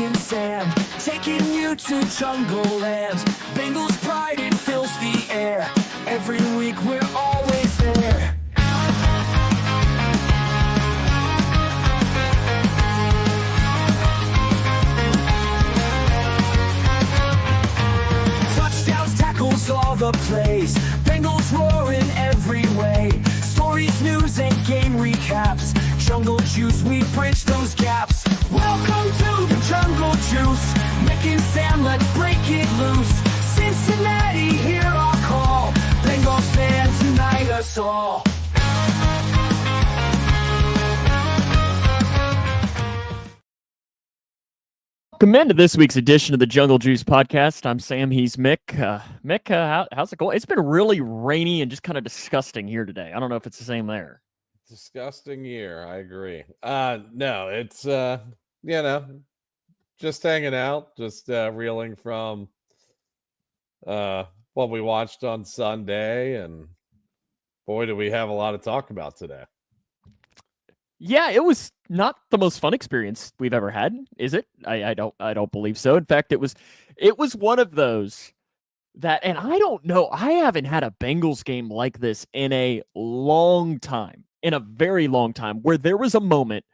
Mick and Sam, taking you to Jungle Land. Bengals pride, it fills the air. Every week we're always there. Touchdowns, tackles, all the plays. Bengals roaring every way. Stories, news, and game recaps. Jungle Juice, we bridge those gaps. Welcome to the Jungle Juice. Mick and Sam, let's break it loose. Cincinnati, hear our call. Bengals fans, unite us all. Welcome into this week's edition of the Jungle Juice podcast. I'm Sam. He's Mick. Mick, how's it going? It's been really rainy and just kind of disgusting here today. I don't know if it's the same there. Disgusting year. I agree. No, it's just hanging out, just reeling from what we watched on Sunday, and boy, do we have a lot to talk about today. Yeah, it was not the most fun experience we've ever had, is it? I don't believe so. In fact, it was one of those that, and I don't know, I haven't had a Bengals game like this in a long time. In a very long time, where there was a moment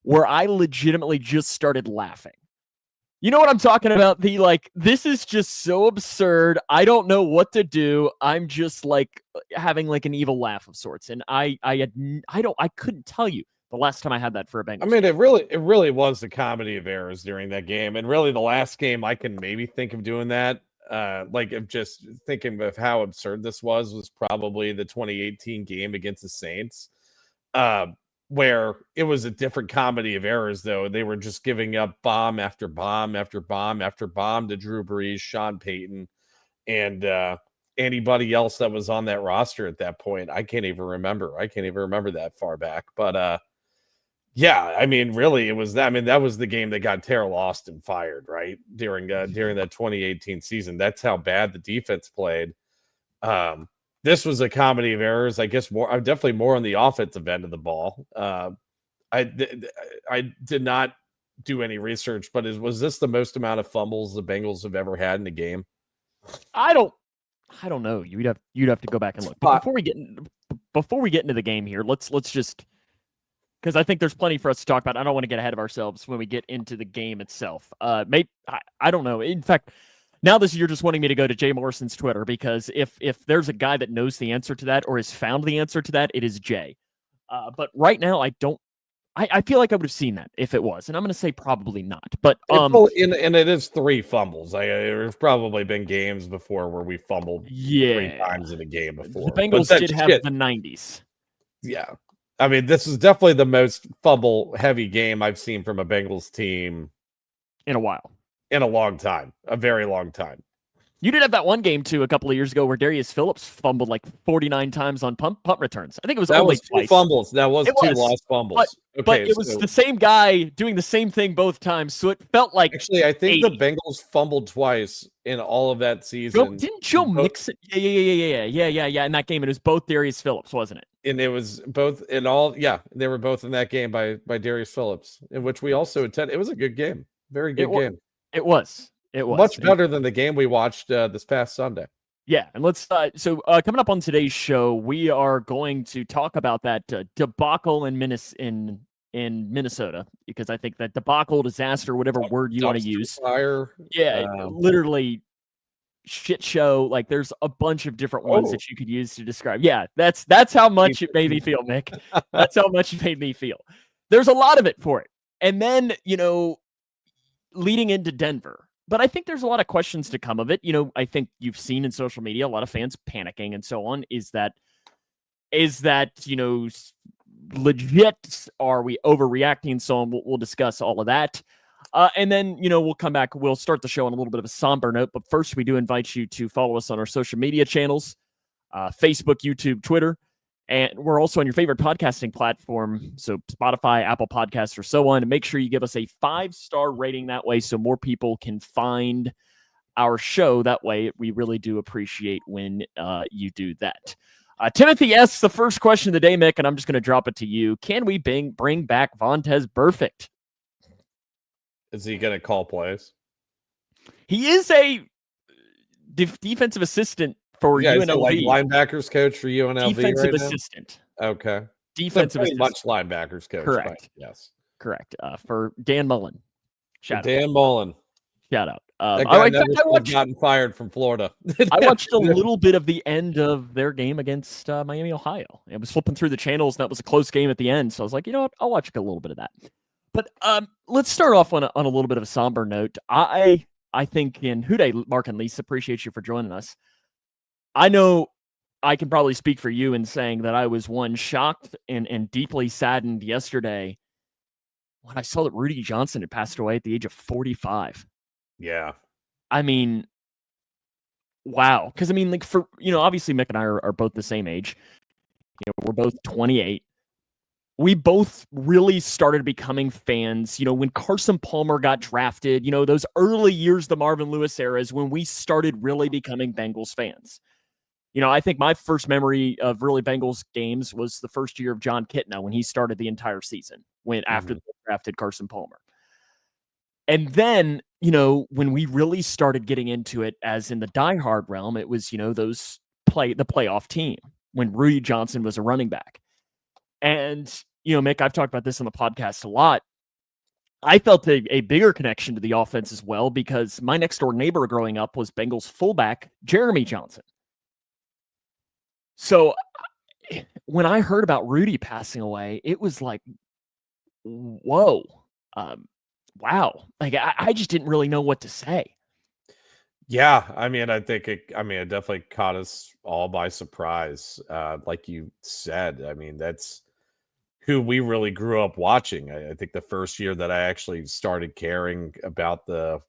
where I legitimately just started laughing. You know what I'm talking about? This is just so absurd. I don't know what to do. I'm just having an evil laugh of sorts. And I couldn't tell you the last time I had that for a Bengals. I mean, it really was the comedy of errors during that game. And really the last game I can maybe think of doing that. Of just thinking of how absurd this was probably the 2018 game against the Saints. Where it was a different comedy of errors, though. They were just giving up bomb after bomb after bomb after bomb to Drew Brees, Sean Payton, and anybody else that was on that roster at that point. I can't even remember that far back. But yeah, I mean, really, it was that. I mean, that was the game that got Terrell Austin fired, right? During that 2018 season. That's how bad the defense played. This was a comedy of errors, I guess. I'm definitely more on the offensive end of the ball. I did not do any research, but was this the most amount of fumbles the Bengals have ever had in a game? I don't know. You'd have to go back and look. But before we get into the game here, let's just, because I think there's plenty for us to talk about. I don't want to get ahead of ourselves when we get into the game itself. I don't know. In fact, now you're just wanting me to go to Jay Morrison's Twitter, because if there's a guy that knows the answer to that or has found the answer to that, it is Jay. But right now, I feel like I would have seen that if it was, and I'm going to say probably not. But and it is 3 fumbles. There's probably been games before where we fumbled 3 times in a game before. The Bengals did have the 90s. Yeah, I mean, this is definitely the most fumble heavy game I've seen from a Bengals team in a while. In a long time, a very long time. You did have that one game, too, a couple of years ago where Darius Phillips fumbled 49 times on punt returns. I think it was only 2 fumbles. That was 2 lost fumbles. But it was the same guy doing the same thing both times, so it felt like... Actually, I think the Bengals fumbled twice in all of that season. Didn't Joe Mixon... Yeah, in that game. It was both Darius Phillips, wasn't it? And it was both in all... Yeah, they were both in that game by Darius Phillips, in which we also attended. It was a good game. Very good game. It was. Much better than the game we watched this past Sunday. Yeah, and let's coming up on today's show, we are going to talk about that debacle in Minnesota, because I think that debacle, disaster, whatever word you want to use, fire, literally shit show. There's a bunch of different ones that you could use to describe. Yeah, that's how much it made me feel, Mick. That's how much it made me feel. There's a lot of it for it, and then leading into Denver. But I think there's a lot of questions to come of it. I think you've seen in social media a lot of fans panicking and so on. Is that legit? Are we overreacting and so on? We'll discuss all of that. And then, we'll come back. We'll start the show on a little bit of a somber note. But first, we do invite you to follow us on our social media channels, Facebook, YouTube, Twitter. And we're also on your favorite podcasting platform, so Spotify, Apple Podcasts, or so on. And make sure you give us a 5-star rating that way so more people can find our show. That way, we really do appreciate when you do that. Timothy asks the first question of the day, Mick, and I'm just going to drop it to you. Can we bring back Vontaze Burfict? Is he going to call plays? He is a defensive assistant for Yeah, is he like UNLV. linebackers coach for UNLV Defensive right now? assistant. Okay. Defensive So pretty assistant. much linebackers coach. Correct. Yes. Correct. For Dan Mullen. For Shout out. Dan Mullen. Shout out. That guy never should have gotten fired from Florida. I watched a little bit of the end of their game against Miami, Ohio. I was flipping through the channels, and that was a close game at the end. So I was like, you know what? I'll watch a little bit of that. But let's start off on a little bit of a somber note. I think in Huday, Mark and Lisa, appreciate you for joining us. I know I can probably speak for you in saying that I was shocked and deeply saddened yesterday when I saw that Rudi Johnson had passed away at the age of 45. Yeah. I mean, wow. Because, I mean, like, for, obviously Mick and I are both the same age. We're both 28. We both really started becoming fans, when Carson Palmer got drafted, those early years, the Marvin Lewis era is when we started really becoming Bengals fans. I think my first memory of really Bengals games was the first year of John Kitna when he started the entire season after they drafted Carson Palmer. And then, when we really started getting into it as in the diehard realm, it was, the playoff team when Rudi Johnson was a running back. And, Mick, I've talked about this on the podcast a lot. I felt a bigger connection to the offense as well because my next door neighbor growing up was Bengals fullback Jeremy Johnson. So when I heard about Rudi passing away, it was like, whoa, wow. Like, I just didn't really know what to say. Yeah, I mean, I think it definitely caught us all by surprise. Like you said, I mean, that's who we really grew up watching. I think the first year that I actually started caring about the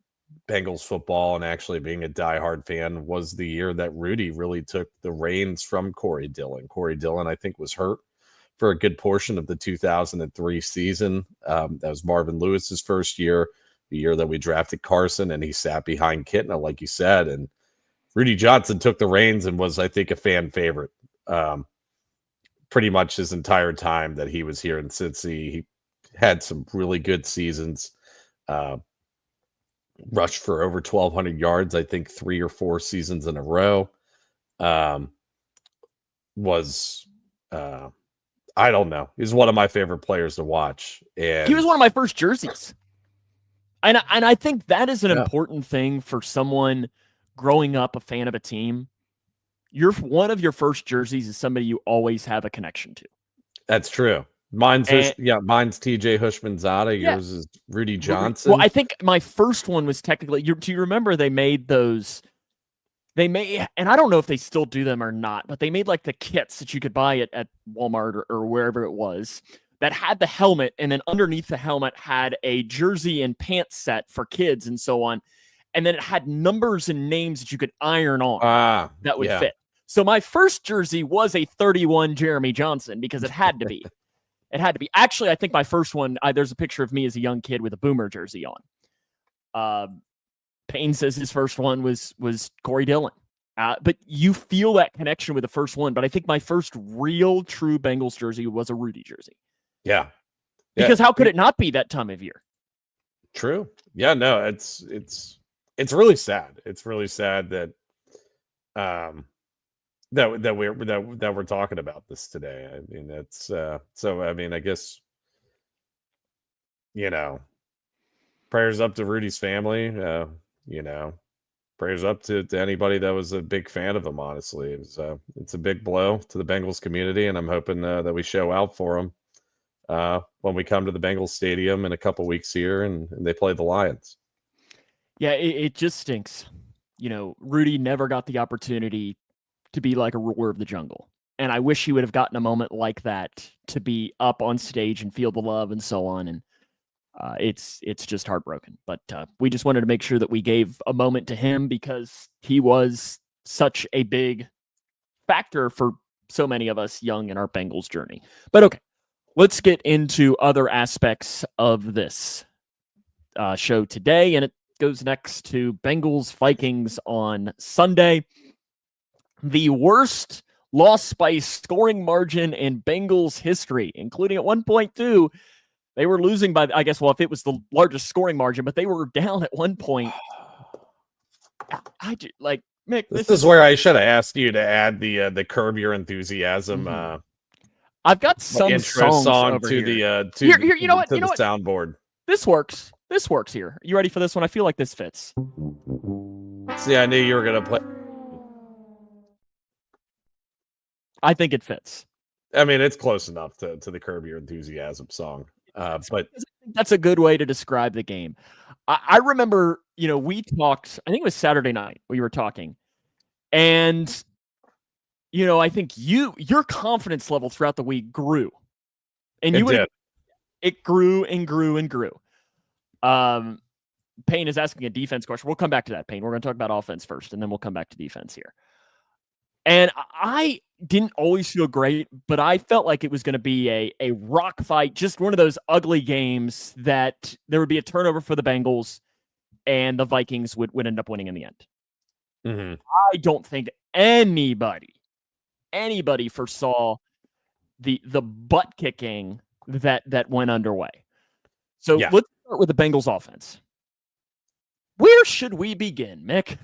Bengals football and actually being a diehard fan was the year that Rudi really took the reins from Corey Dillon. Corey Dillon, I think, was hurt for a good portion of the 2003 season. That was Marvin Lewis's first year, the year that we drafted Carson, and he sat behind Kitna, like you said. And Rudi Johnson took the reins and was, I think, a fan favorite pretty much his entire time that he was here in Cincy. He had some really good seasons. Rushed for over 1,200 yards, I think 3 or 4 seasons in a row. I don't know. He's one of my favorite players to watch. And he was one of my first jerseys. And I think that is an important thing for someone growing up a fan of a team. One of your first jerseys is somebody you always have a connection to. That's true. Mine's TJ Hushmanzada. Yours is Rudi Johnson. Well, I think my first one was technically. Do you remember they made those? And I don't know if they still do them or not, but they made like the kits that you could buy at Walmart or wherever it was that had the helmet, and then underneath the helmet had a jersey and pants set for kids and so on, and then it had numbers and names that you could iron on that would fit. So my first jersey was a 31 Jeremy Johnson because it had to be. It had to be. Actually, I think my first one, there's a picture of me as a young kid with a Boomer jersey on. Payne says his first one was Corey Dillon. But you feel that connection with the first one. But I think my first real true Bengals jersey was a Rudi jersey. Yeah. Because how could it not be that time of year? True. Yeah, no, it's really sad. It's really sad that that we're talking about this today. I mean, that's so I mean, I guess prayers up to Rudi's family, prayers up to anybody that was a big fan of him, honestly. It's a big blow to the Bengals community, and I'm hoping that we show out for him when we come to the Bengals stadium in a couple weeks here and they play the Lions. Yeah, it just stinks. Rudi never got the opportunity to be like a ruler of the jungle. And I wish he would have gotten a moment like that to be up on stage and feel the love and so on. And it's just heartbroken. But we just wanted to make sure that we gave a moment to him because he was such a big factor for so many of us young in our Bengals journey. But okay, let's get into other aspects of this show today. And it goes next to Bengals Vikings on Sunday. The worst loss by scoring margin in Bengals history, including at 1.2 They were losing by, I guess, well, if it was the largest scoring margin, but they were down at one point. Like, Mick, this is where I should have asked you to add the Curb Your Enthusiasm I've got some intro songs song over to here. the Here, you know what? to the soundboard. This works. This works here. You ready for this one? I feel like this fits. See, I knew you were gonna play. I think it fits. I mean, it's close enough to the Curb Your Enthusiasm song. But that's a good way to describe the game. I remember, we talked, I think it was Saturday night we were talking. And, I think your confidence level throughout the week grew. And it grew and grew and grew. Payne is asking a defense question. We'll come back to that, Payne. We're going to talk about offense first, and then we'll come back to defense here. And I didn't always feel great, but I felt like it was going to be a rock fight, just one of those ugly games that there would be a turnover for the Bengals and the Vikings would end up winning in the end. Mm-hmm. I don't think anybody foresaw the butt kicking that went underway. So let's start with the Bengals offense. Where should we begin, Mick?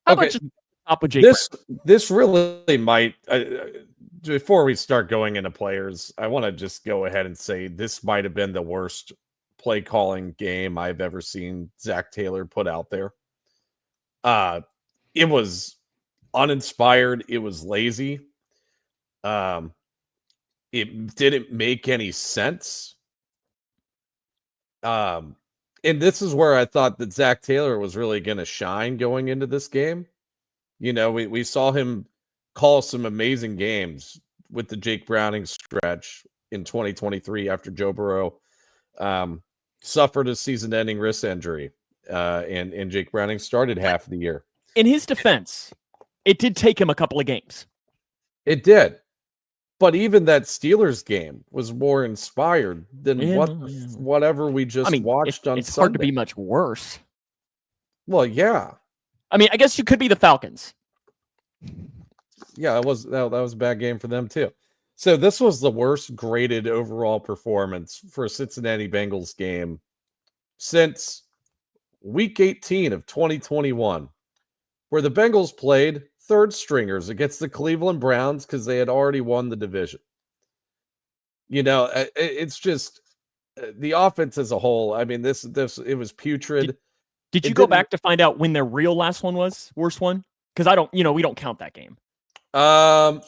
How about just top of Jake this really might before we start going into players, I want to just go ahead and say this might have been the worst play calling game I've ever seen Zach Taylor put out there. It was uninspired, it was lazy. It didn't make any sense. And this is where I thought that Zach Taylor was really going to shine going into this game. We saw him call some amazing games with the Jake Browning stretch in 2023 after Joe Burrow suffered a season-ending wrist injury, and Jake Browning started half of the year. In his defense, it did take him a couple of games. It did. But even that Steelers game was more inspired than whatever we just watched on Sunday. It's hard to be much worse. Well, yeah. I mean, I guess you could be the Falcons. Yeah, that was a bad game for them too. So this was the worst graded overall performance for a Cincinnati Bengals game since week 18 of 2021, where the Bengals played third stringers against the Cleveland Browns because they had already won the division. It's just the offense as a whole. I mean, this it was putrid. Did you go back to find out when their real last one was? Worst one? Because we don't count that game.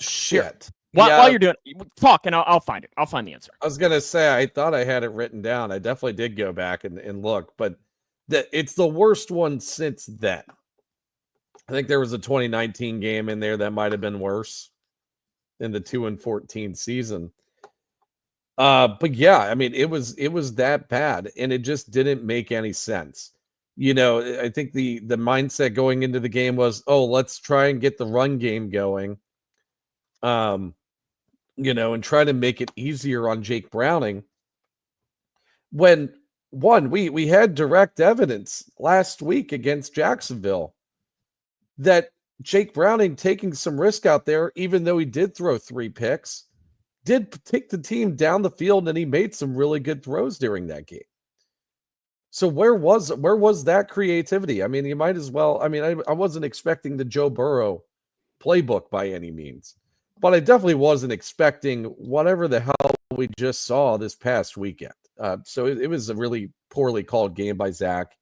Shit. While you're doing talk, and I'll find it. I'll find the answer. I was gonna say I thought I had it written down. I definitely did go back and look, but it's the worst one since then. I think there was a 2019 game in there that might have been worse than the 2-14 season. But yeah, I mean, it was that bad, and it just didn't make any sense. I think the mindset going into the game was, let's try and get the run game going. And try to make it easier on Jake Browning. When we had direct evidence last week against Jacksonville that Jake Browning taking some risk out there, even though he did throw 3 picks, did take the team down the field, and he made some really good throws during that game. So where was that creativity? I mean, you might as well. I mean, I wasn't expecting the Joe Burrow playbook by any means, but I definitely wasn't expecting whatever the hell we just saw this past weekend. So it was a really poorly called game by Zach.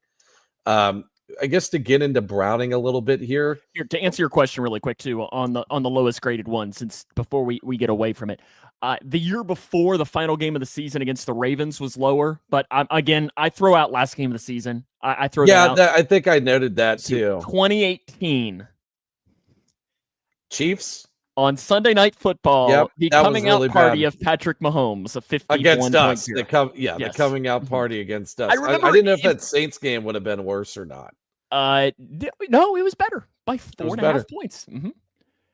I guess to get into Browning a little bit here. To answer your question really quick too, on the lowest graded one, since before we get away from it, the year before the final game of the season against the Ravens was lower, but I throw out last game of the season. I throw that out. I think I noted that too. 2018 Chiefs on Sunday Night Football. The coming out party of Patrick Mahomes, a 51 against us. The coming out party against us. I didn't know if that Saints game would have been worse or not. No, it was better by 4.5 points. Mm-hmm.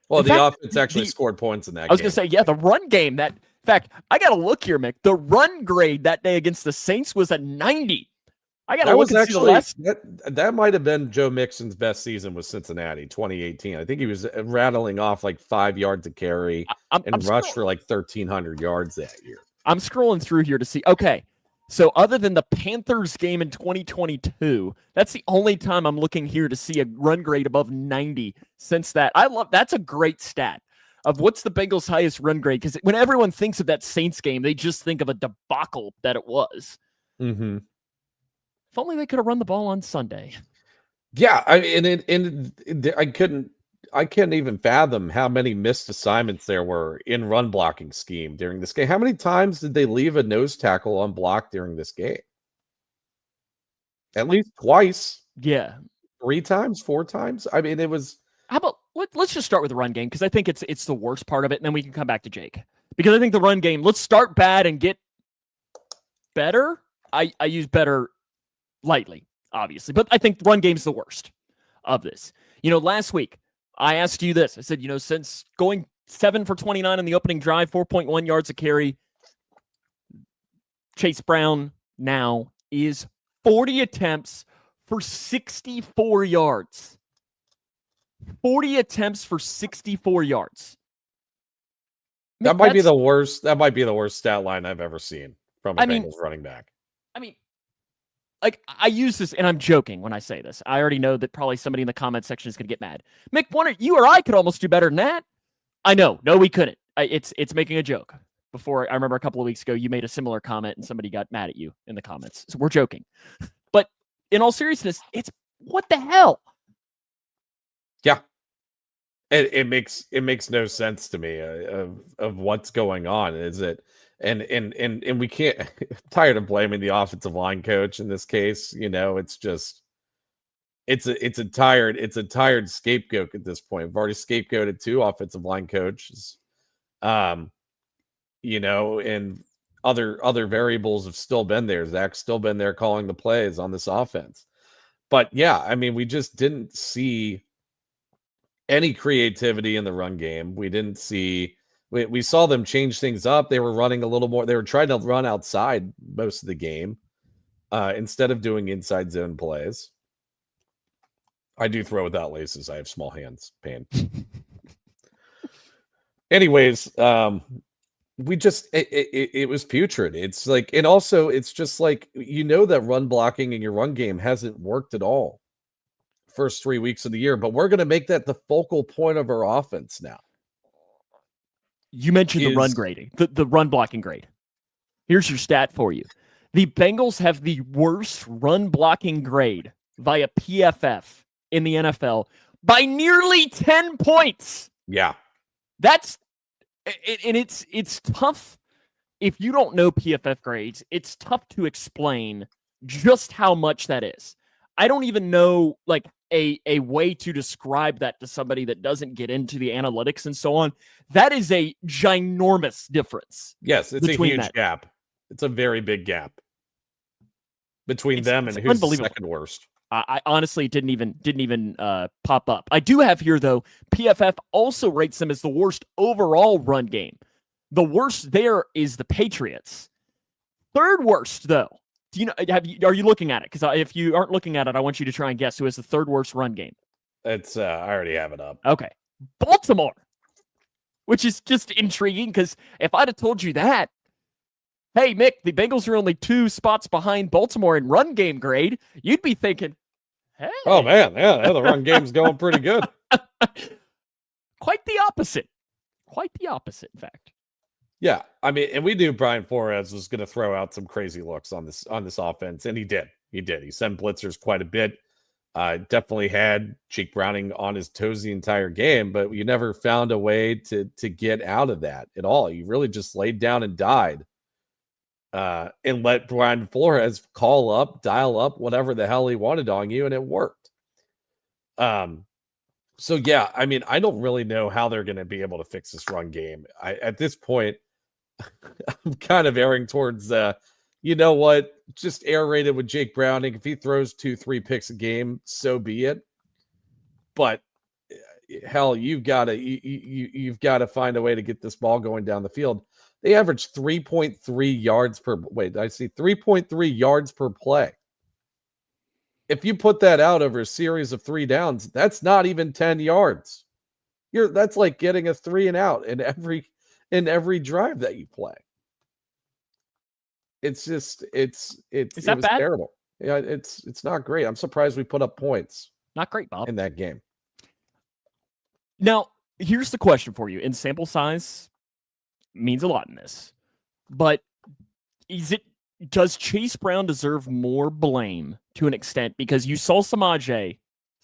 Well, the offense actually scored points in that game. I was going to say, the run game. In fact, I got to look here, Mick. The run grade that day against the Saints was a 90. I got to look and see the last. That might have been Joe Mixon's best season with Cincinnati, 2018. I think he was rattling off like 5 yards a carry and rushed for like 1,300 yards that year. I'm scrolling through here to see. Okay. So other than the Panthers game in 2022, that's the only time I'm looking here to see a run grade above 90 since that. That's a great stat of what's the Bengals' highest run grade, because when everyone thinks of that Saints game, they just think of a debacle that it was. Mm-hmm. If only they could have run the ball on Sunday. Yeah, I can't even fathom how many missed assignments there were in run blocking scheme during this game. How many times did they leave a nose tackle unblocked during this game? At least twice. Yeah. 3 times, 4 times. I mean, it was. How about let's just start with the run game, because I think it's the worst part of it, and then we can come back to Jake. Because I think the run game, let's start bad and get better. I use better lightly, obviously, but I think run game's the worst of this. Last week, I asked you this. I said, since going 7 for 29 in the opening drive, 4.1 yards a carry, Chase Brown now is 40 attempts for 64 yards. 40 attempts for 64 yards. That might be the worst. That might be the worst stat line I've ever seen from a Bengals running back. I mean, I use this, and I'm joking when I say this. I already know that probably somebody in the comment section is going to get mad. Mick, you or I could almost do better than that. I know. No, we couldn't. It's making a joke. Before, I remember a couple of weeks ago, you made a similar comment, and somebody got mad at you in the comments. So we're joking. But in all seriousness, it's what the hell? Yeah. It makes no sense to me of what's going on. Is it and we can't. I'm tired of blaming the offensive line coach in this case. It's just it's a tired scapegoat at this point. We've already scapegoated 2 offensive line coaches, and other variables have still been there. Zach's still been there calling the plays on this offense, but yeah, I mean, we just didn't see any creativity in the run game. We didn't see. We saw them change things up. They were running a little more. They were trying to run outside most of the game instead of doing inside zone plays. I do throw without laces. I have small hands. Pain. Anyways, we just it was putrid. It's like, and also it's just like, that run blocking in your run game hasn't worked at all first 3 weeks of the year, but we're going to make that the focal point of our offense now. You mentioned the run grading, the run blocking grade. Here's your stat for you. The Bengals have the worst run blocking grade via PFF in the NFL by nearly 10 points. Yeah. That's and it's tough. If you don't know PFF grades, it's tough to explain just how much that is. I don't even know a way to describe that to somebody that doesn't get into the analytics and so on. That is a ginormous difference. Yes, it's a huge gap. It's a very big gap between them and who's the second worst. I honestly didn't even pop up. I do have here, though, PFF also rates them as the worst overall run game. The worst there is the Patriots. Third worst, though. Are you looking at it? Because if you aren't looking at it, I want you to try and guess who has the third worst run game. It's I already have it up. Okay. Baltimore, which is just intriguing, because if I'd have told you that, hey, Mick, the Bengals are only 2 spots behind Baltimore in run game grade, you'd be thinking, hey. Oh, man. Yeah, the run game's going pretty good. Quite the opposite. Quite the opposite, in fact. Yeah, I mean, and we knew Brian Flores was going to throw out some crazy looks on this offense, and he did. He sent blitzers quite a bit. Definitely had Jake Browning on his toes the entire game, but you never found a way to get out of that at all. You really just laid down and died, and let Brian Flores dial up whatever the hell he wanted on you, and it worked. So yeah, I mean, I don't really know how they're going to be able to fix this run game. At this point, I'm kind of erring towards, you know what, just air rated with Jake Browning. If he throws 2-3 picks a game, so be it. But hell, you've got to find a way to get this ball going down the field. They average 3.3 yards per. Wait, I see 3.3 yards per play. If you put that out over a series of 3 downs, that's not even 10 yards. That's like getting a 3 and out in every drive that you play. It's just Is it that was bad? terrible. Yeah, it's not great. I'm surprised we put up points Not great, Bob. in that game. Now, here's the question for you. And sample size means a lot in this. But does Chase Brown deserve more blame to an extent? Because you saw Samaje.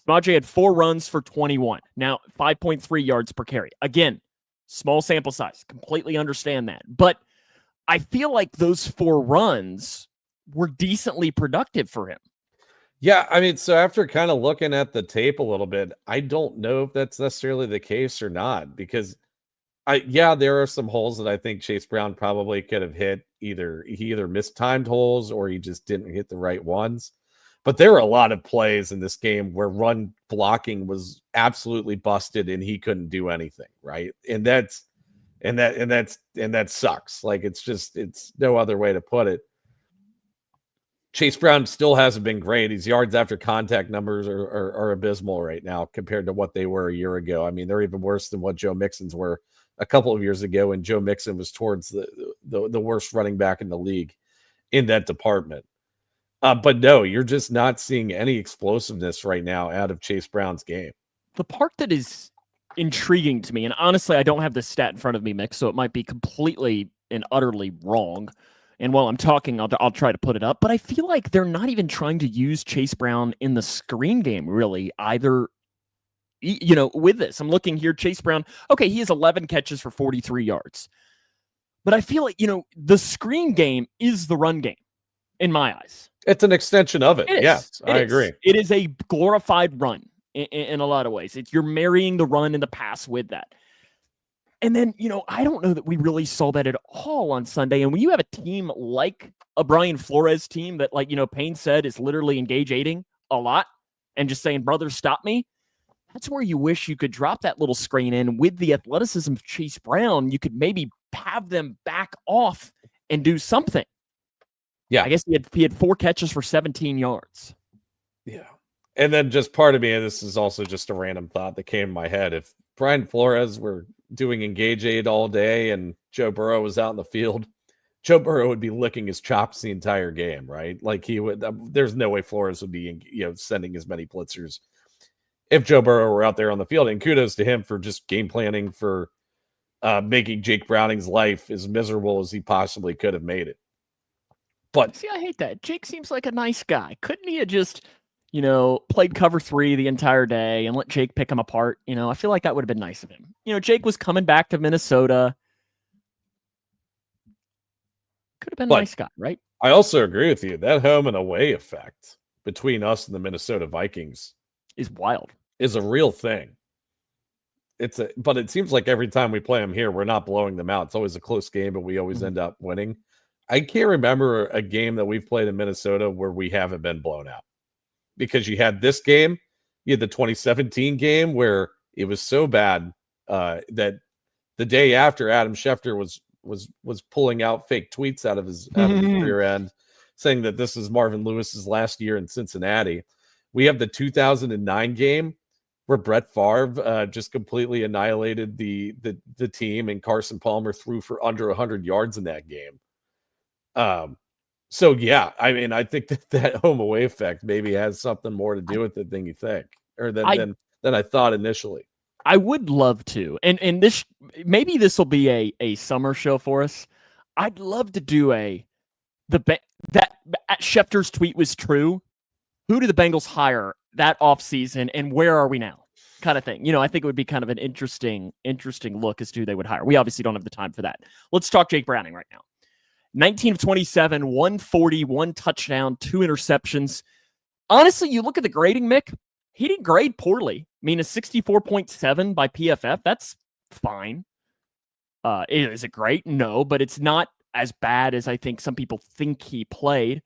Samaje had 4 runs for 21. Now, 5.3 yards per carry. Again, small sample size. Completely understand that. But I feel like those 4 runs were decently productive for him. Yeah, I mean, so after kind of looking at the tape a little bit, I don't know if that's necessarily the case or not, because there are some holes that I think Chase Brown probably could have hit. He either mistimed holes or he just didn't hit the right ones. But there were a lot of plays in this game where run blocking was absolutely busted and he couldn't do anything, right? And that sucks. Like, it's no other way to put it. Chase Brown still hasn't been great. His yards after contact numbers are abysmal right now compared to what they were a year ago. I mean, they're even worse than what Joe Mixon's were a couple of years ago, and Joe Mixon was towards the worst running back in the league in that department. But no, you're just not seeing any explosiveness right now out of Chase Brown's game. The part that is intriguing to me, and honestly, I don't have the stat in front of me, Mick, so it might be completely and utterly wrong. And while I'm talking, I'll try to put it up. But I feel like they're not even trying to use Chase Brown in the screen game, really, either. With this, I'm looking here, Chase Brown, okay, he has 11 catches for 43 yards. But I feel like, the screen game is the run game, in my eyes. It's an extension of it. Yes, I agree. It is a glorified run in a lot of ways. You're marrying the run and the pass with that. And then, I don't know that we really saw that at all on Sunday. And when you have a team like a Brian Flores team that, like, Payne said, is literally engage-aiding a lot and just saying, brother, stop me. That's where you wish you could drop that little screen in. With the athleticism of Chase Brown, you could maybe have them back off and do something. Yeah. I guess he had 4 catches for 17 yards. Yeah. And then just part of me, and this is also just a random thought that came in my head. If Brian Flores were doing engage aid all day and Joe Burrow was out in the field, Joe Burrow would be licking his chops the entire game, right? Like, he would. There's no way Flores would be, sending as many blitzers if Joe Burrow were out there on the field. And kudos to him for just game planning for making Jake Browning's life as miserable as he possibly could have made it. But see, I hate that. Jake seems like a nice guy. Couldn't he have just, played cover 3 the entire day and let Jake pick him apart? I feel like that would have been nice of him. Jake was coming back to Minnesota. Could have been a nice guy, right? I also agree with you. That home and away effect between us and the Minnesota Vikings is wild. Is a real thing. But it seems like every time we play them here, we're not blowing them out. It's always a close game, but we always end up winning. I can't remember a game that we've played in Minnesota where we haven't been blown out. Because you had this game, you had the 2017 game where it was so bad that the day after, Adam Schefter was pulling out fake tweets out of his rear end, saying that this is Marvin Lewis's last year in Cincinnati. We have the 2009 game where Brett Favre just completely annihilated the team, and Carson Palmer threw for under 100 yards in that game. So yeah, I mean, I think that home away effect maybe has something more to do with it than you think, or than I thought initially. I would love to, and this will be a summer show for us. I'd love to do that Schefter's tweet was true. Who do the Bengals hire that offseason, and where are we now? Kind of thing. I think it would be kind of an interesting look as to who they would hire. We obviously don't have the time for that. Let's talk Jake Browning right now. 19 of 27, 140, 1 touchdown, 2 interceptions. Honestly, you look at the grading, Mick, he didn't grade poorly. I mean, a 64.7 by PFF, that's fine. Is it great? No, but it's not as bad as I think some people think he played.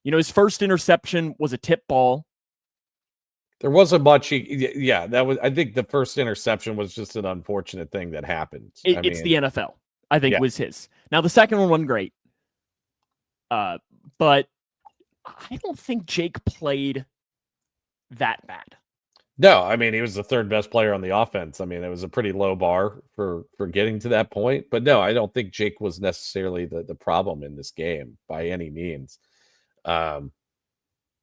His first interception was a tip ball. There wasn't much. I think the first interception was just an unfortunate thing that happened. It's the NFL, I think, was his. Now, the second one wasn't great. But I don't think Jake played that bad. No, I mean, he was the third best player on the offense. I mean, it was a pretty low bar for getting to that point. But no, I don't think Jake was necessarily the problem in this game by any means. Um,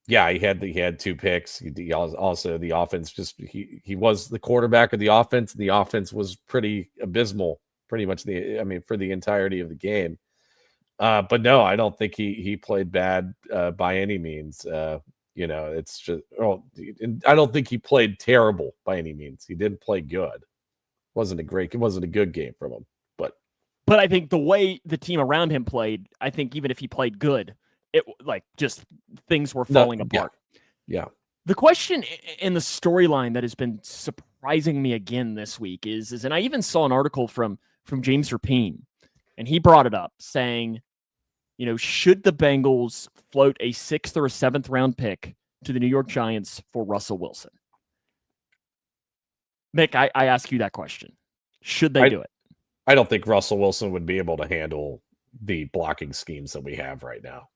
yeah, he had 2 picks. He also the offense just he was the quarterback of the offense. The offense was pretty abysmal, pretty much for the entirety of the game. But no, I don't think he played bad by any means. It's just I don't think he played terrible by any means. He didn't play good. It wasn't a good game from him. But I think the way the team around him played, I think even if he played good, it just things were falling apart. Yeah. The question in the storyline that has been surprising me again this week is and I even saw an article from James Rapine, and he brought it up saying, should the Bengals float a 6th or a 7th round pick to the New York Giants for Russell Wilson? Mick, I ask you that question. Should they do it? I don't think Russell Wilson would be able to handle the blocking schemes that we have right now.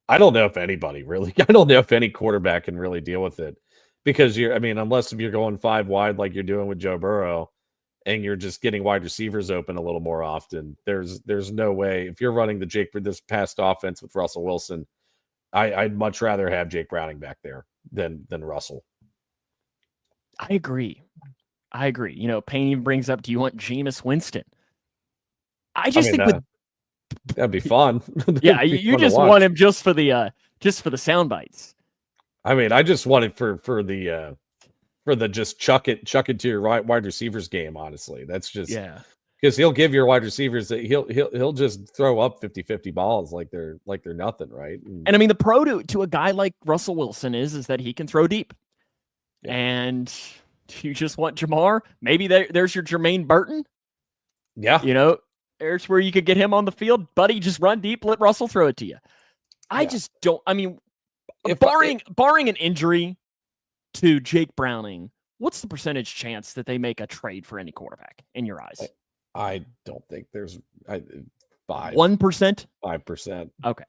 I don't know if anybody really, I don't know if any quarterback can really deal with it because unless if you're going 5 wide like you're doing with Joe Burrow and you're just getting wide receivers open a little more often, there's no way. If you're running this past offense with Russell Wilson, I'd much rather have Jake Browning back there than Russell. I agree. Payne even brings up, do you want Jameis Winston? I think that'd be fun. Yeah, you just want him just for the sound bites. I mean, I just want it for the just chuck it to your wide receivers game. Honestly, that's just because he'll give your wide receivers that he'll just throw up 50-50 balls like they're nothing, right? And I mean, the pro to a guy like Russell Wilson is that he can throw deep, and you just want Jamar. Maybe there's your Jermaine Burton. Yeah, there's where you could get him on the field, buddy. Just run deep, let Russell throw it to you. I just don't. I mean, barring an injury to Jake Browning, what's the percentage chance that they make a trade for any quarterback in your eyes? I don't think there's 1%, 5%. Okay.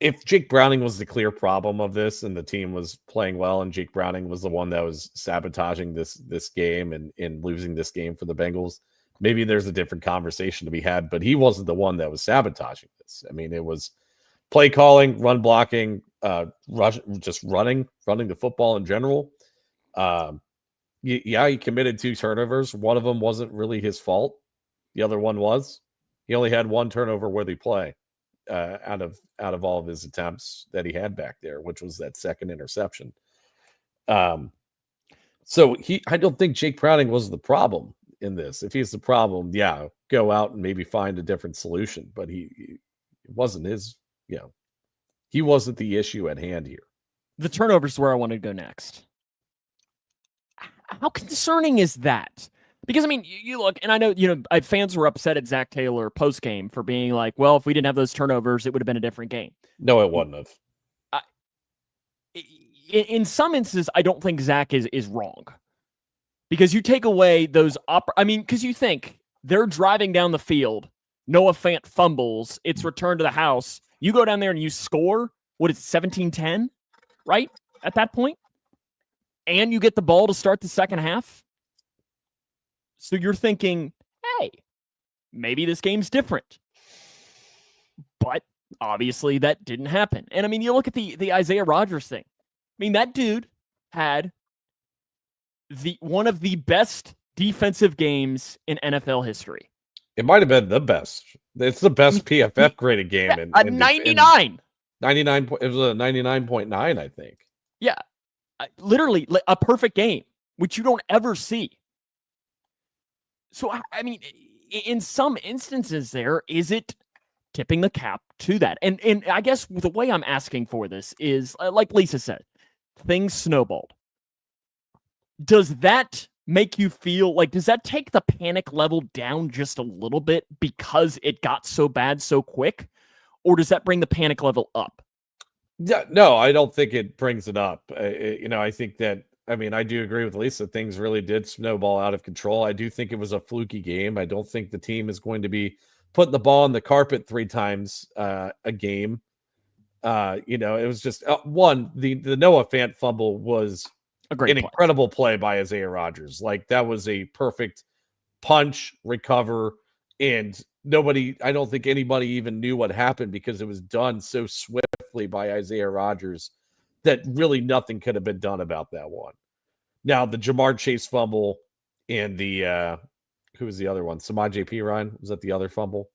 If Jake Browning was the clear problem of this and the team was playing well and Jake Browning was the one that was sabotaging this game and losing this game for the Bengals, maybe there's a different conversation to be had, but he wasn't the one that was sabotaging this. I mean, it was play calling, run blocking, just running the football in general. He committed 2 turnovers. One of them wasn't really his fault. The other one was. He only had 1 turnover worthy play out of all of his attempts that he had back there, which was that second interception. So I don't think Jake Browning was the problem in this. If he's the problem, go out and maybe find a different solution. But it wasn't his, he wasn't the issue at hand here. The turnovers is where I want to go next. How concerning is that? Because, I mean, you look, and I know, fans were upset at Zach Taylor post-game for being like, well, if we didn't have those turnovers, it would have been a different game. No, it wouldn't have. In some instances, I don't think Zach is wrong. Because you take away those, because you think they're driving down the field, Noah Fant fumbles, it's returned to the house, you go down there and you score, what is it, 17-10, right? At that point? And you get the ball to start the second half? So you're thinking, hey, maybe this game's different. But obviously that didn't happen. And I mean, you look at the Isaiah Rodgers thing. I mean, that dude had one of the best defensive games in NFL history. It might have been the best. It's the best PFF graded game. A 99. 99. It was a 99.9, I think. Yeah. Literally a perfect game, which you don't ever see. So, I mean, in some instances there, is it tipping the cap to that? And I guess the way I'm asking for this is, like Lisa said, things snowballed. Does that make you feel like, does that take the panic level down just a little bit because it got so bad so quick? Or does that bring the panic level up? Yeah, no, I don't think it brings it up. I think that, I do agree with Lisa. Things really did snowball out of control. I do think it was a fluky game. I don't think the team is going to be putting the ball on the carpet 3 times a game. It was just one, the Noah Fant fumble was A great an play. incredible play by Isaiah Rodgers. Like, that was a perfect punch, recover, and I don't think anybody even knew what happened because it was done so swiftly by Isaiah Rodgers that really nothing could have been done about that one. Now, the Jamar Chase fumble and the who was the other one? Samaj P. Ryan, was that the other fumble?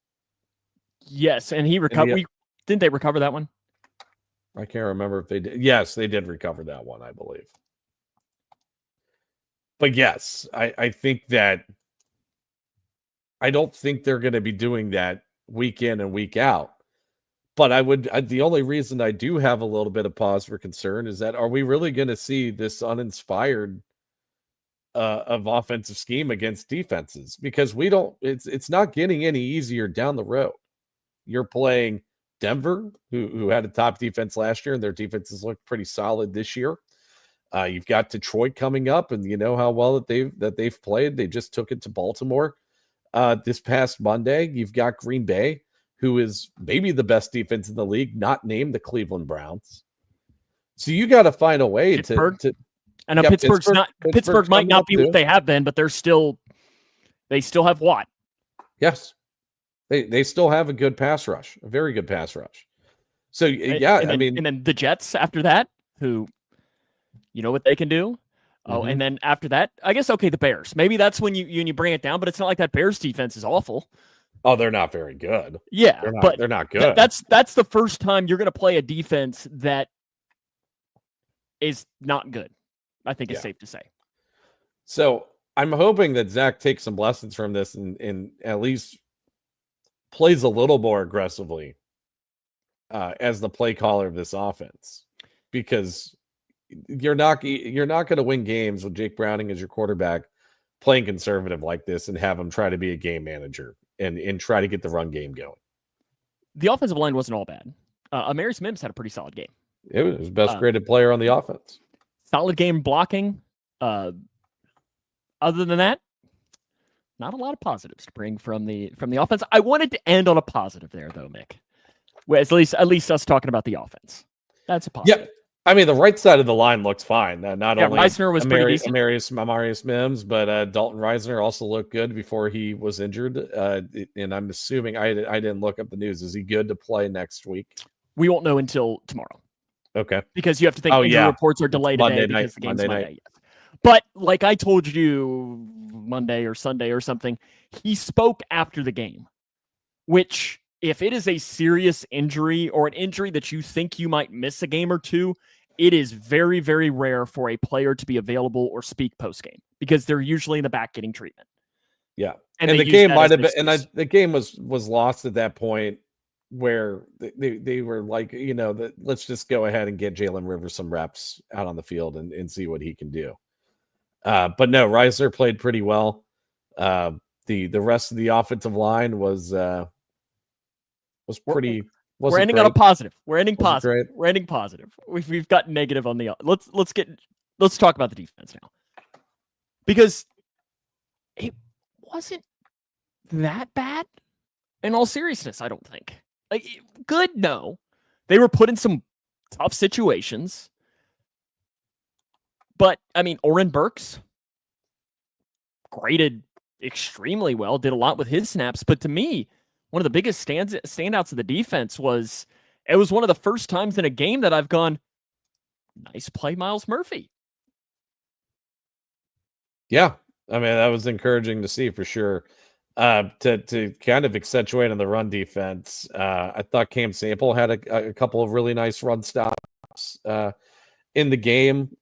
Yes, and he recovered. Didn't they recover that one? I can't remember if they did. Yes, they did recover that one, I believe. But yes, I think that I don't think they're going to be doing that week in and week out. But the only reason I do have a little bit of pause for concern is that, are we really going to see this uninspired of offensive scheme against defenses? Because it's not getting any easier down the road. You're playing Denver, who had a top defense last year, and their defenses look pretty solid this year. You've got Detroit coming up, and you know how well that they've played. They just took it to Baltimore this past Monday. You've got Green Bay, who is maybe the best defense in the league, not named the Cleveland Browns. So you got to find a way to. I know Pittsburgh might not be what they have been, but they still have Watt. Yes. They still have a good pass rush, a very good pass rush. So and then the Jets after that, who, you know what they can do. Oh, and then after that, I guess the Bears. Maybe that's when you bring it down, but it's not like that Bears defense is awful. Oh, they're not very good. Yeah, they're not good. That's the first time you're going to play a defense that is not good. I think it's safe to say. So I'm hoping that Zach takes some lessons from this and at least plays a little more aggressively as the play caller of this offense, because you're not going to win games with Jake Browning as your quarterback playing conservative like this and have him try to be a game manager and try to get the run game going. The offensive line wasn't all bad. Amarius Mims had a pretty solid game. It was his best graded player on the offense. Solid game blocking. Other than that, not a lot of positives to bring from the offense. I wanted to end on a positive there, though, Mick. Well, at least us talking about the offense. That's a positive. Yeah, I mean, the right side of the line looks fine. Not only Reisner was pretty decent. Amarius Mims, but Dalton Reisner also looked good before he was injured. And I'm assuming I didn't look up the news. Is he good to play next week? We won't know until tomorrow. Okay, because you have to think injury reports are delayed today because the game's Monday. But like I told you Monday or Sunday or something, he spoke after the game, which if it is a serious injury or an injury that you think you might miss a game or two, it is very, very rare for a player to be available or speak post-game because they're usually in the back getting treatment. Yeah. And the game might have been, and the game was lost at that point where they were like, let's just go ahead and get Jalen Rivers some reps out on the field and see what he can do. But no, Reisner played pretty well. The rest of the offensive line was pretty. We're ending on a positive. We're ending positive. We're ending positive. We've got negative on the. Let's talk about the defense now, because it wasn't that bad. In all seriousness, I don't think. Good, no. They were put in some tough situations. But, I mean, Oren Burks graded extremely well, did a lot with his snaps. But to me, one of the biggest standouts of the defense was it was one of the first times in a game that I've gone, nice play, Myles Murphy. Yeah. I mean, that was encouraging to see for sure. To kind of accentuate on the run defense, I thought Cam Sample had a couple of really nice run stops in the game.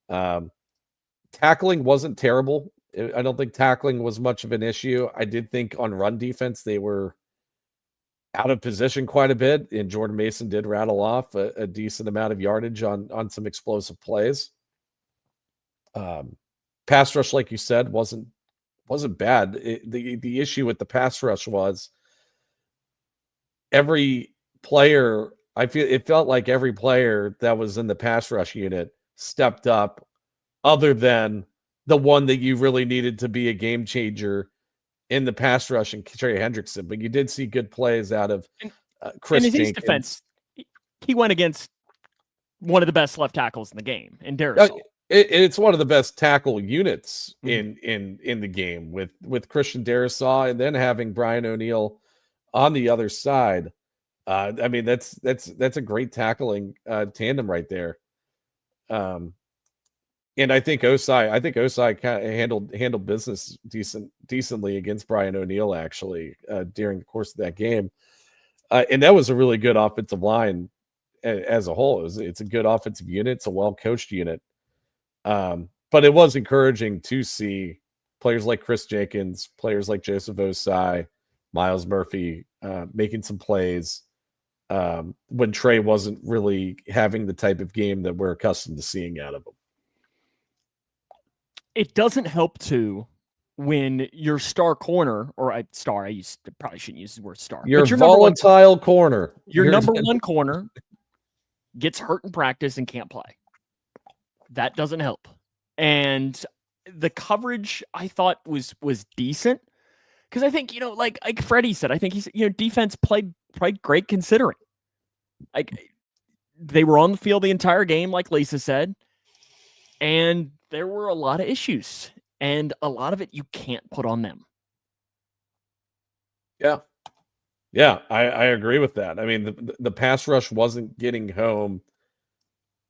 Tackling wasn't terrible. I don't think tackling was much of an issue. I did think on run defense they were out of position quite a bit, and Jordan Mason did rattle off a decent amount of yardage on some explosive plays. Pass rush, like you said, wasn't bad. The issue with the pass rush was every player. It felt like every player that was in the pass rush unit stepped up, other than the one that you really needed to be a game changer in the pass rush and Trey Hendrickson. But you did see good plays out of Chris Jenkins. In his defense, he went against one of the best left tackles in the game, and Darisaw. It's one of the best tackle units Mm-hmm. in the game with Christian Darisaw, and then having Brian O'Neill on the other side. I mean, that's a great tackling tandem right there. And I think Osai kind of handled business decently against Brian O'Neill actually during the course of that game. And that was a really good offensive line as a whole. It's a good offensive unit. It's a well-coached unit. But it was encouraging to see players like Chris Jenkins, players like Joseph Osai, Miles Murphy making some plays when Trey wasn't really having the type of game that we're accustomed to seeing out of him. It doesn't help to when your star corner, or probably shouldn't use the word star. Your volatile corner. Your number one corner gets hurt in practice and can't play. That doesn't help. And the coverage I thought was decent. Because I think, like Freddie said, I think he's, defense played great considering. Like, they were on the field the entire game, like Lisa said. And there were a lot of issues. And a lot of it you can't put on them. Yeah. Yeah, I agree with that. I mean, the pass rush wasn't getting home.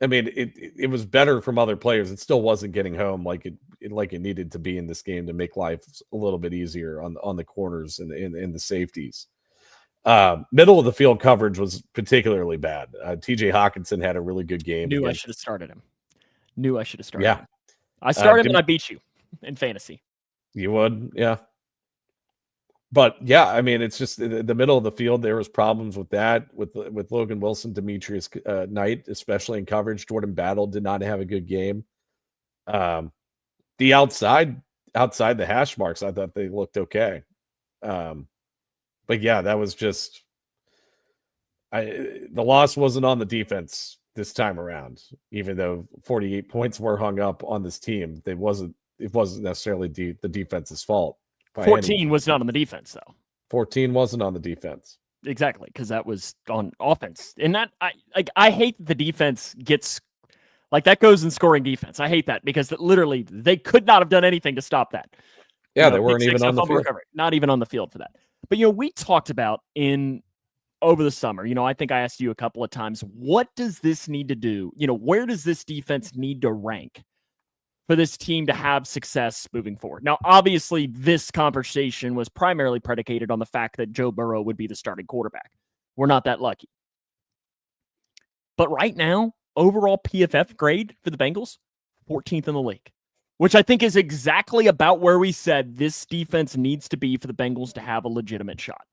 I mean, it was better from other players. It still wasn't getting home like it needed to be in this game to make life a little bit easier on the corners and the safeties. Middle of the field coverage was particularly bad. TJ Hawkinson had a really good game. I should have started him. Yeah. Him. I started him and I beat you in fantasy. You would, yeah. But yeah, I mean, it's just the middle of the field. There was problems with that, with Logan Wilson, Demetrius Knight, especially in coverage. Jordan Battle did not have a good game. The outside the hash marks, I thought they looked okay. But yeah, that was just the loss wasn't on the defense this time around. Even though 48 points were hung up on this team, it wasn't necessarily the defense's fault. 14 was not on the defense, though. 14 wasn't on the defense. Exactly, because that was on offense. And that I hate that the defense gets that goes in scoring defense. I hate that because literally they could not have done anything to stop that. Yeah, they weren't even on the field. Not even on the field for that. But we talked about over the summer. I think I asked you a couple of times, what does this need to do? Where does this defense need to rank for this team to have success moving forward? Now, obviously, this conversation was primarily predicated on the fact that Joe Burrow would be the starting quarterback. We're not that lucky. But right now, overall PFF grade for the Bengals, 14th in the league, which I think is exactly about where we said this defense needs to be for the Bengals to have a legitimate shot.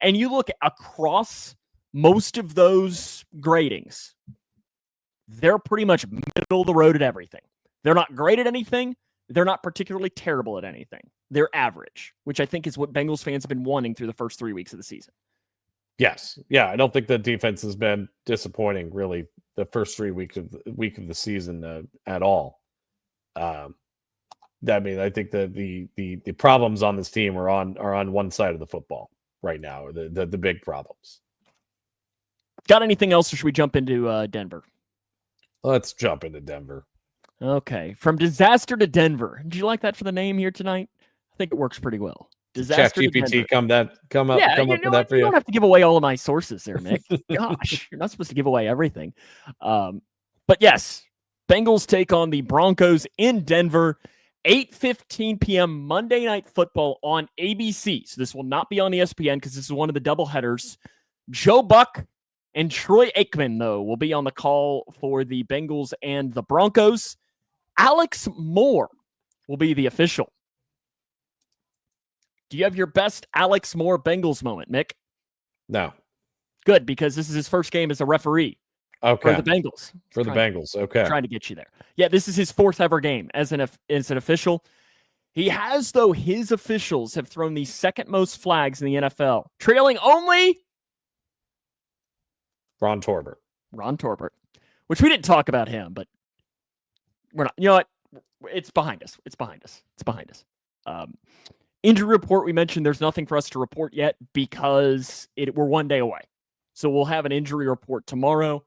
And you look across most of those gradings, they're pretty much middle of the road at everything. They're not great at anything. They're not particularly terrible at anything. They're average, which I think is what Bengals fans have been wanting through the first 3 weeks of the season. Yes. Yeah, I don't think the defense has been disappointing, really, the first 3 weeks of the season at all. I mean, I think that the problems on this team are on one side of the football right now, or the big problems. Got anything else, or should we jump into Denver? Let's jump into Denver. Okay, from disaster to Denver. Did you like that for the name here tonight? I think it works pretty well. Disaster to Denver. ChatGPT come up with that for you. You don't have to give away all of my sources there, Mick. Gosh, you're not supposed to give away everything. But yes, Bengals take on the Broncos in Denver, 8:15 p.m. Monday Night Football on ABC. So this will not be on ESPN because this is one of the doubleheaders. Joe Buck and Troy Aikman, though, will be on the call for the Bengals and the Broncos. Alex Moore will be the official. Do you have your best Alex Moore Bengals moment, Mick? No. Good, because this is his first game as a referee. Okay. For the Bengals. Bengals. Okay. Trying to get you there. Yeah, this is his fourth ever game as an official. He has, though, his officials have thrown the second most flags in the NFL, trailing only Ron Torbert, which we didn't talk about him, but we're not. You know what? It's behind us. Injury report, we mentioned there's nothing for us to report yet because we're 1 day away. So we'll have an injury report tomorrow.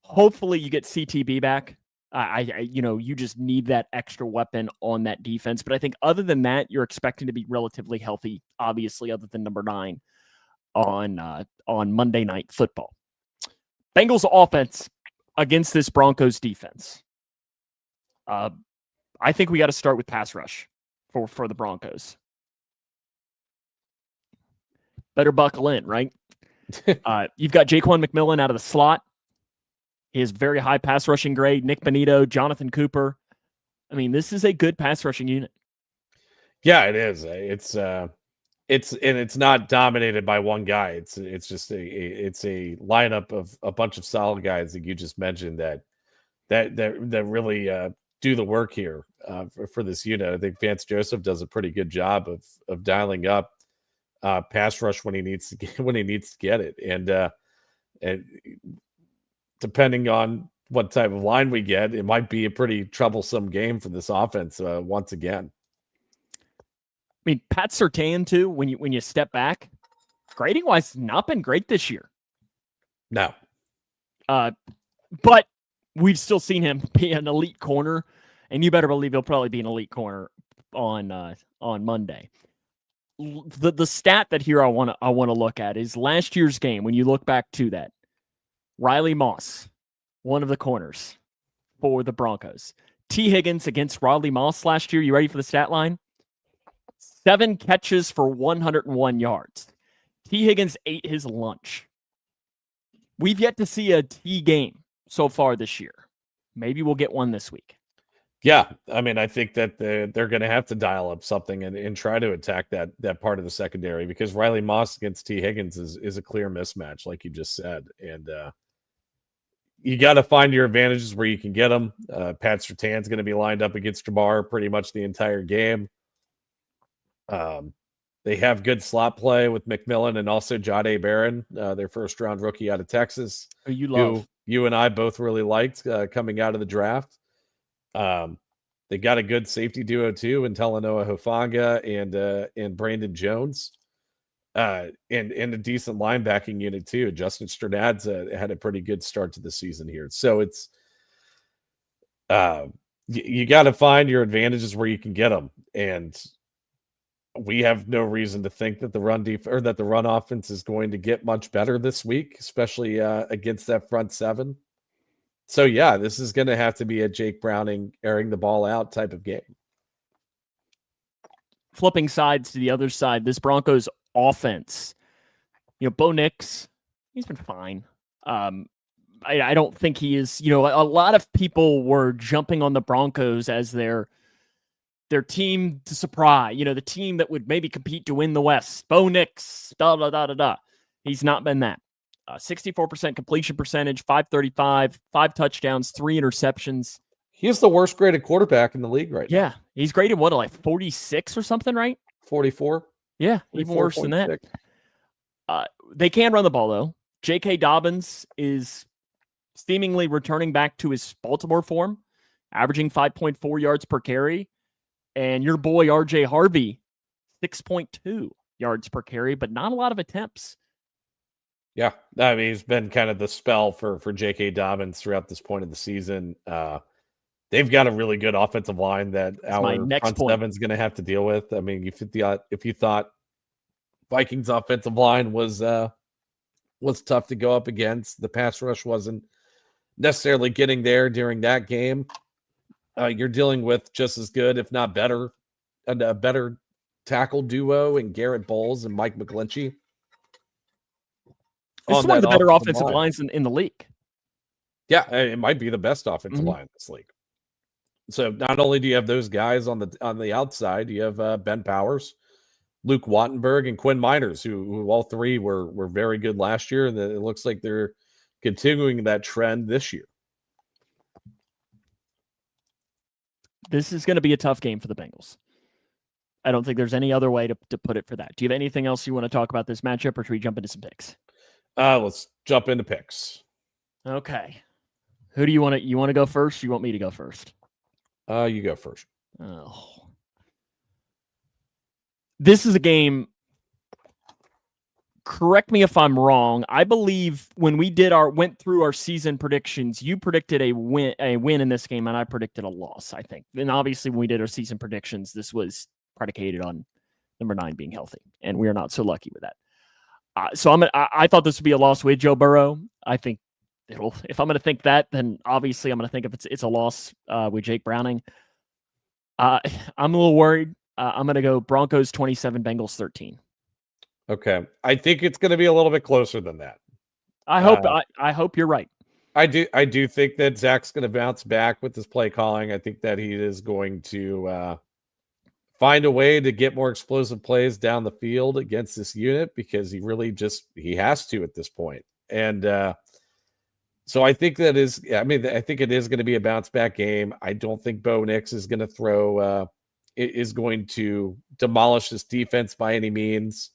Hopefully you get CTB back. You just need that extra weapon on that defense. But I think other than that, you're expecting to be relatively healthy, obviously, other than number 9 on Monday Night Football. Bengals offense against this Broncos defense. I think we got to start with pass rush for the Broncos. Better buckle in, right? You've got Jaquan McMillan out of the slot. He has very high pass rushing grade. Nick Bonito, Jonathan Cooper. I mean, this is a good pass rushing unit. Yeah, it is. It's not dominated by one guy. It's just a lineup of a bunch of solid guys that you just mentioned that really do the work here for this unit. I think Vance Joseph does a pretty good job of dialing up pass rush when he needs to get it, and depending on what type of line we get, it might be a pretty troublesome game for this offense once again. I mean, Pat Surtain too. When you step back, grading wise, not been great this year. No, but we've still seen him be an elite corner, and you better believe he'll probably be an elite corner on Monday. The stat that here I want to look at is last year's game. When you look back to that, Riley Moss, one of the corners for the Broncos. T. Higgins against Riley Moss last year. You ready for the stat line? 7 catches for 101 yards. T. Higgins ate his lunch. We've yet to see a T game so far this year. Maybe we'll get one this week. Yeah, I mean, I think that they're going to have to dial up something and try to attack that part of the secondary, because Riley Moss against T. Higgins is a clear mismatch, like you just said. And you got to find your advantages where you can get them. Pat Surtain's going to be lined up against Jabbar pretty much the entire game. They have good slot play with McMillan and also Jahdae Barron, their first-round rookie out of Texas. Who you love. Who you and I both really liked coming out of the draft. They got a good safety duo too in Talanoa Hufanga and Brandon Jones, and a decent linebacking unit too. Justin Stradad's had a pretty good start to the season here. So it's you got to find your advantages where you can get them, and we have no reason to think that the run offense is going to get much better this week, especially against that front seven. So, yeah, this is going to have to be a Jake Browning airing the ball out type of game. Flipping sides to the other side, this Broncos offense, Bo Nix, he's been fine. I don't think he is, a lot of people were jumping on the Broncos as their team to surprise, the team that would maybe compete to win the West. Bo Nix, da-da-da-da-da. He's not been that. 64% completion percentage, 535, 5 touchdowns, 3 interceptions. He's the worst graded quarterback in the league right now. Yeah, he's graded, like 46 or something, right? 44. Yeah, even worse than that. They can run the ball, though. J.K. Dobbins is seemingly returning back to his Baltimore form, averaging 5.4 yards per carry. And your boy, R.J. Harvey, 6.2 yards per carry, but not a lot of attempts. Yeah, I mean, he's been kind of the spell for J.K. Dobbins throughout this point of the season. They've got a really good offensive line that our front seven's going to have to deal with. I mean, if you thought Vikings offensive line was tough to go up against, the pass rush wasn't necessarily getting there during that game. You're dealing with just as good, if not better, a better tackle duo in Garrett Bowles and Mike McGlinchey. This is one of the better offensive lines in the league. Yeah, it might be the best offensive line in this league. So not only do you have those guys on the outside, you have Ben Powers, Luke Wattenberg, and Quinn Miners, who all three were very good last year, and it looks like they're continuing that trend this year. This is going to be a tough game for the Bengals. I don't think there's any other way to put it for that. Do you have anything else you want to talk about this matchup, or should we jump into some picks? Let's jump into picks. Okay. Who do you want to? You want to go first? Or you want me to go first? You go first. Oh, this is a game. correct me if I'm wrong. I believe when we went through our season predictions, you predicted a win in this game, and I predicted a loss, I think. And obviously, when we did our season predictions, this was predicated on number 9 being healthy, and we are not so lucky with that. So I thought this would be a loss with Joe Burrow. I think if I'm going to think that, then obviously I'm going to think if it's a loss with Jake Browning. I'm a little worried. I'm going to go Broncos 27, Bengals 13. Okay. I think it's going to be a little bit closer than that. I hope you're right. I do think that Zach's going to bounce back with his play calling. I think that he is going to find a way to get more explosive plays down the field against this unit because he has to at this point. And so I think I think it is going to be a bounce back game. I don't think Bo Nix is going to is going to demolish this defense by any means.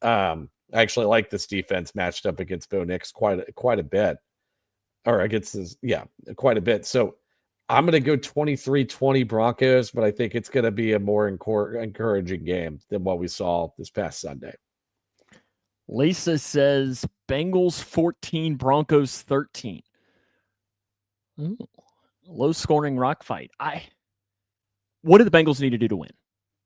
I actually like this defense matched up against Bo Nix quite a bit, or against this, quite a bit. So I'm going to go 23-20 Broncos, but I think it's going to be a more encouraging game than what we saw this past Sunday. Lisa says Bengals 14, Broncos 13. Ooh, low scoring rock fight. What do the Bengals need to do to win?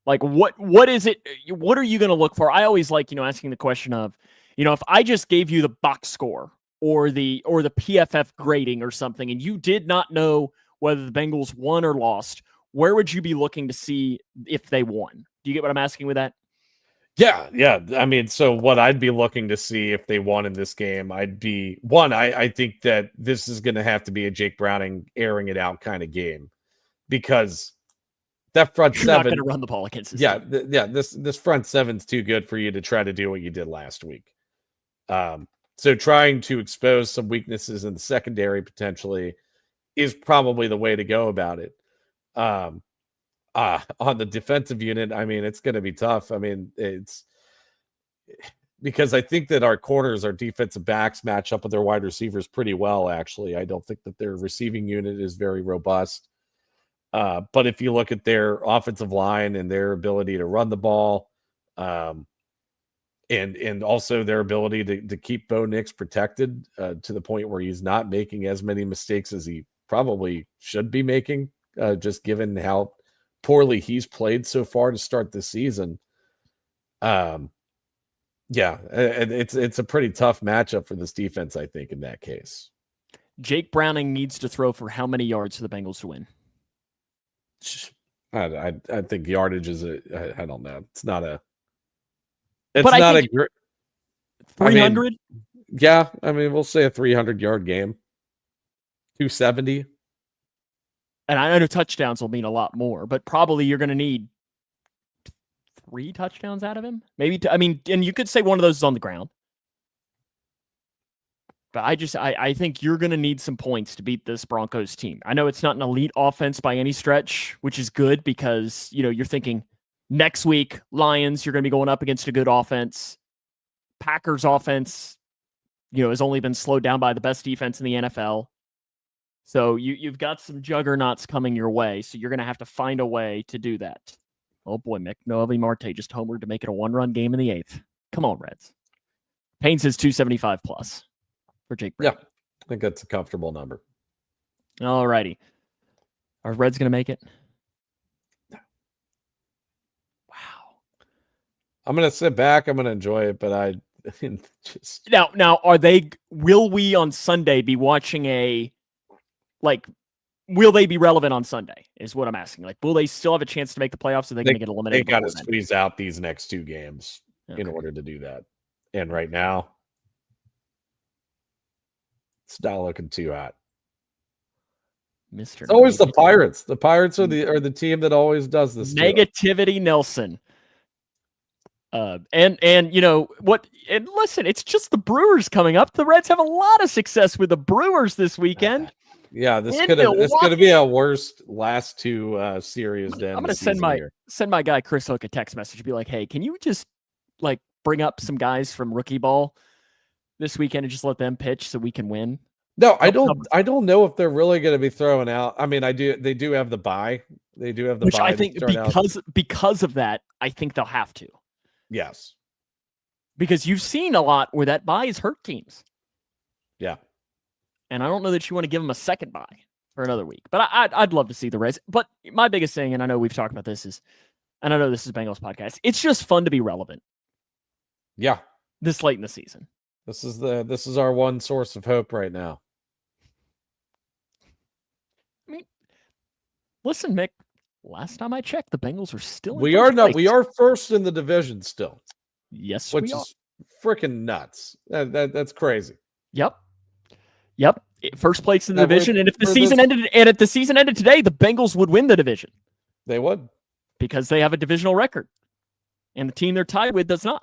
Like, what is it? What are you going to look for? I always like, asking the question of, if I just gave you the box score or the PFF grading or something, and you did not know whether the Bengals won or lost, where would you be looking to see if they won? Do you get what I'm asking with that? Yeah. I mean, so what I'd be looking to see if they won in this game, I think that this is going to have to be a Jake Browning airing it out kind of game because that front You're seven not going to run the ball against this. This front seven's too good for you to try to do what you did last week. So trying to expose some weaknesses in the secondary potentially is probably the way to go about it. On the defensive unit, I mean, it's going to be tough. I mean, it's because I think that our corners, our defensive backs match up with their wide receivers pretty well, actually. I don't think that their receiving unit is very robust. But if you look at their offensive line and their ability to run the ball, and also their ability to keep Bo Nix protected to the point where he's not making as many mistakes as he probably should be making, just given how poorly he's played so far to start the season. It's a pretty tough matchup for this defense, I think, in that case. Jake Browning needs to throw for how many yards for the Bengals to win? I think yardage is I don't know. It's not a. It's not a great. 300. I mean, we'll say a 300-yard game. 270. And I know touchdowns will mean a lot more, but probably you're going to need 3 touchdowns out of him. Maybe. And you could say one of those is on the ground. But I think you're going to need some points to beat this Broncos team. I know it's not an elite offense by any stretch, which is good because, you're thinking next week, Lions, you're going to be going up against a good offense. Packers offense, has only been slowed down by the best defense in the NFL. So you've got some juggernauts coming your way. So you're going to have to find a way to do that. Oh boy, Mick, Noelle Marte just homered to make it a 1-run game in the 8th. Come on, Reds. Payne says 275 plus. For Jake Brown. Yeah, I think that's a comfortable number. All righty. Are Reds going to make it? No. Wow. I'm going to sit back. I'm going to enjoy it, but I just... Now, will we on Sunday be watching will they be relevant on Sunday is what I'm asking. Will they still have a chance to make the playoffs? Or are they going to get eliminated? They got to squeeze out these next 2 games in order to do that. And right now, it's not looking too hot. Mr. It's always the Pirates. The Pirates are the team that always does this. Negativity Nelson. And what? And listen, it's just the Brewers coming up. The Reds have a lot of success with the Brewers this weekend. Yeah, this could be a worst last 2 series. I'm going to send my guy Chris Hook a text message. Be like, hey, can you just bring up some guys from rookie ball this weekend and just let them pitch so we can win? No, I don't know if they're really going to be throwing out. I mean, they do have the bye. They do have the bye. I think because of that, I think they'll have to. Yes. Because you've seen a lot where that bye has hurt teams. Yeah. And I don't know that you want to give them a second bye for another week. But I'd love to see the rest. But my biggest thing, and I know we've talked about this, is, and I know this is Bengals podcast, it's just fun to be relevant. Yeah. This late in the season. This is our one source of hope right now. I mean, listen, Mick, last time I checked, the Bengals are still in We first place. are first in the division still. Yes, which we are. is freaking nuts. That's crazy. Yep. First place in the division, and if the season ended today, the Bengals would win the division. They would, because they have a divisional record, and the team they're tied with does not.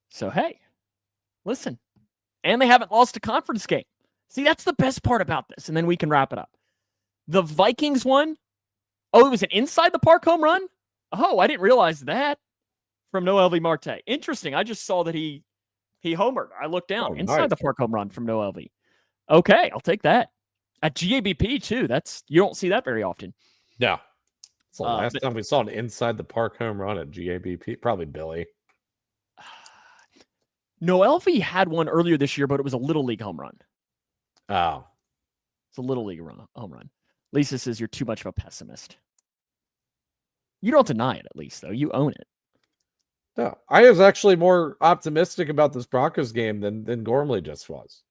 So hey, listen, and they haven't lost a conference game. See, that's the best part about this, and then we can wrap it up. The Vikings won. Oh, it was an inside the park home run. Oh, I didn't realize that. From Noel V. Marte. Interesting. I just saw that he homered. I looked down. Inside the park home run from Noel V. Okay, I'll take that. At GABP, too. You don't see that very often. No. It's the last time we saw an inside the park home run at GABP. Probably Billy. Noel V had one earlier this year, but it was a Little League home run. Oh. It's a Little League home run. Lisa says you're too much of a pessimist. You don't deny it, at least, though. You own it. No, I was actually more optimistic about this Broncos game than Gormley just was.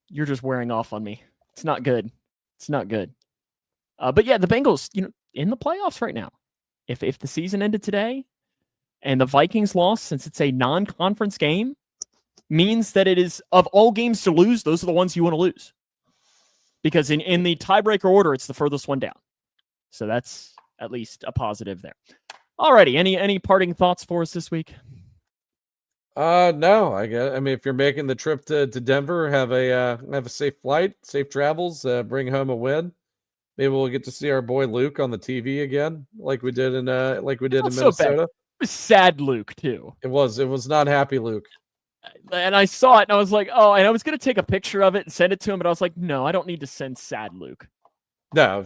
You're just wearing off on me. It's not good. It's not good. But yeah, the Bengals, in the playoffs right now. If the season ended today and the Vikings lost, since it's a non-conference game, means that it is, of all games to lose, those are the ones you want to lose. Because in the tiebreaker order, it's the furthest one down. So that's at least a positive there. Alrighty, any parting thoughts for us this week? No, I mean, if you're making the trip to Denver, have a safe flight, safe travels, bring home a win. Maybe we'll get to see our boy Luke on the TV again, like we did in Minnesota. So it was sad Luke too. It was not happy Luke. And I saw it and I was like, oh, and I was gonna take a picture of it and send it to him, but I was like, no, I don't need to send sad Luke. No,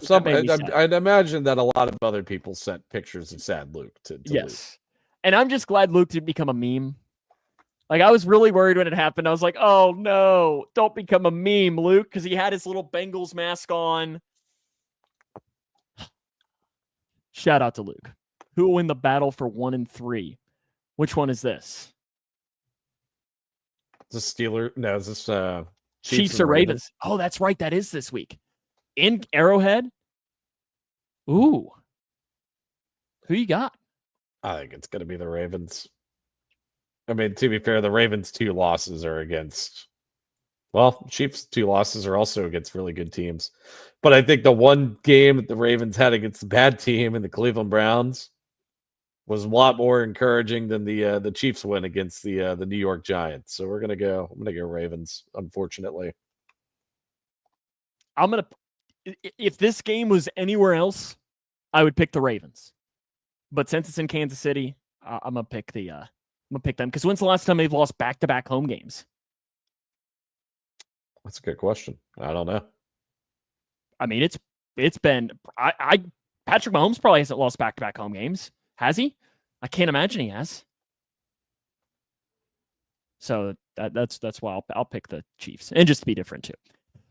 I'd imagine that a lot of other people sent pictures of sad Luke to yes. Luke. And I'm just glad Luke didn't become a meme. Like, I was really worried when it happened. I was like, oh no, don't become a meme, Luke, because he had his little Bengals mask on. Shout out to Luke. Who will win the battle for 1 and 3? Which one is this? Is this Steelers? No, is this Chiefs or Ravens? Oh, that's right. That is this week. In Arrowhead? Ooh. Who you got? I think it's going to be the Ravens. I mean, to be fair, the Ravens' 2 losses are against... Well, Chiefs' 2 losses are also against really good teams. But I think the one game that the Ravens had against a bad team in the Cleveland Browns was a lot more encouraging than the Chiefs win against the New York Giants. So I'm gonna go Ravens, unfortunately. If this game was anywhere else, I would pick the Ravens. But since it's in Kansas City, I'm gonna pick them because when's the last time they've lost back-to-back home games? That's a good question. I don't know. I mean, it's been Patrick Mahomes probably hasn't lost back-to-back home games, has he? I can't imagine he has. So that's why I'll pick the Chiefs, and just to be different too.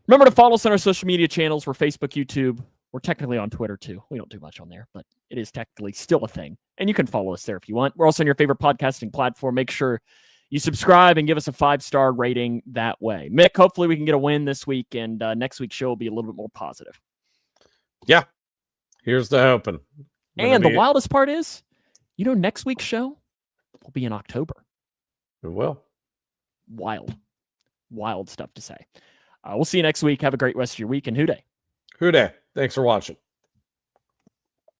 Remember to follow us on our social media channels. We're Facebook, YouTube. We're technically on Twitter too. We don't do much on there, but it is technically still a thing, and you can follow us there if you want. We're also on your favorite podcasting platform. Make sure you subscribe and give us a 5-star rating that way. Mick, hopefully we can get a win this week, and next week's show will be a little bit more positive. Yeah. Here's the hoping. And the wildest part is, next week's show will be in October. It will. Wild stuff to say. We'll see you next week. Have a great rest of your week, and Hoo Day. Hoo Day. Thanks for watching.